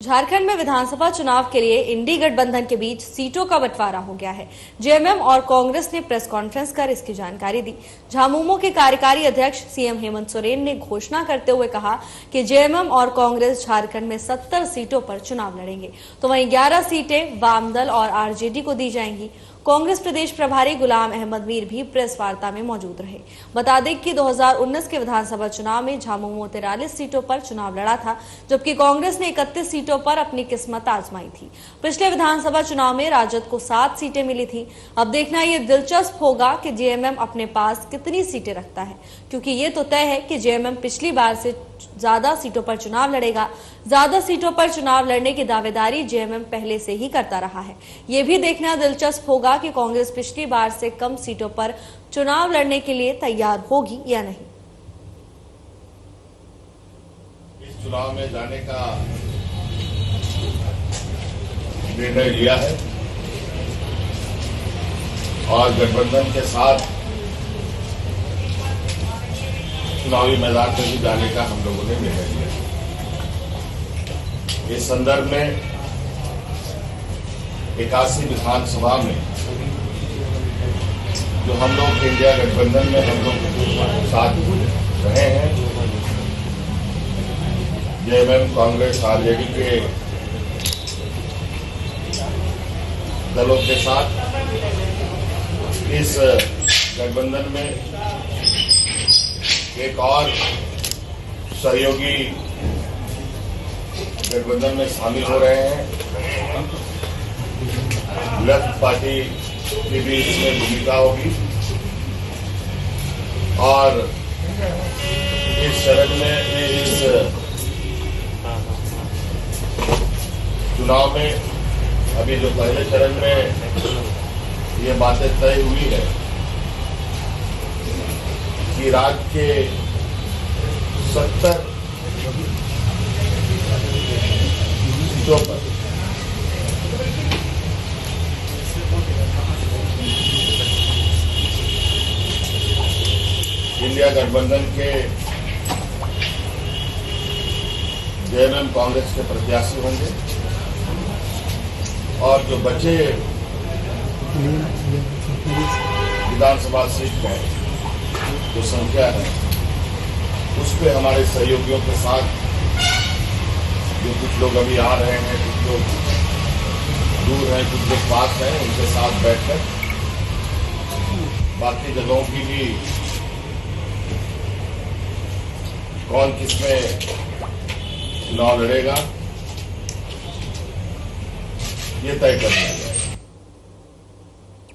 झारखंड में विधानसभा चुनाव के लिए इंडी गठबंधन के बीच सीटों का बंटवारा हो गया है। जेएमएम और कांग्रेस ने प्रेस कॉन्फ्रेंस कर इसकी जानकारी दी। झामुमो के कार्यकारी अध्यक्ष सीएम हेमंत सोरेन ने घोषणा करते हुए कहा कि जेएमएम और कांग्रेस झारखंड में 70 सीटों पर चुनाव लड़ेंगे, तो वहीं 11 सीटें वामदल और आरजेडी को दी जाएंगी। कांग्रेस प्रदेश प्रभारी गुलाम अहमद मीर भी प्रेस वार्ता में मौजूद रहे। बता दें कि 2019 के विधानसभा चुनाव में झामुमो 43 सीटों पर चुनाव लड़ा था, जबकि कांग्रेस ने 31 सीटों पर अपनी किस्मत आजमाई थी। पिछले विधानसभा चुनाव में राजद को 7 सीटें मिली थी। अब देखना ये दिलचस्प होगा कि जेएमएम अपने पास कितनी सीटें रखता है, क्योंकि ये तो तय है कि जेएमएम पिछली बार से ज्यादा सीटों पर चुनाव लड़ेगा। ज्यादा सीटों पर चुनाव लड़ने की दावेदारी जेएमएम पहले से ही करता रहा है। ये भी देखना दिलचस्प होगा कि कांग्रेस पिछली बार से कम सीटों पर चुनाव लड़ने के लिए तैयार होगी या नहीं। इस चुनाव में जाने का निर्णय लिया है और गठबंधन के साथ चुनावी मैदान में भी जाने का हम लोगों ने निर्णय लिया। इस संदर्भ में 81 विधानसभा में जो हम लोग इंडिया गठबंधन में हम लोग साथ रहे हैं, जेएमएम, कांग्रेस, आरजेडी के दलों के साथ इस गठबंधन में एक और सहयोगी गठबंधन में शामिल हो रहे हैं। लेफ्ट पार्टी की भी इसमें भूमिका होगी और इस चरण में इस चुनाव में अभी जो पहले चरण में ये बातें तय हुई है कि राज्य के 70 सीटों पर इंडिया गठबंधन के जेएमएम, कांग्रेस के प्रत्याशी होंगे और जो बचे विधानसभा सीट में जो संख्या है उस पे हमारे सहयोगियों के साथ जो कुछ लोग अभी आ रहे हैं, कुछ लोग दूर हैं, कुछ लोग पास हैं, उनके साथ बैठकर बाकी जगहों की भी कौन किसमें चुनाव लड़ेगा ये तय करना है।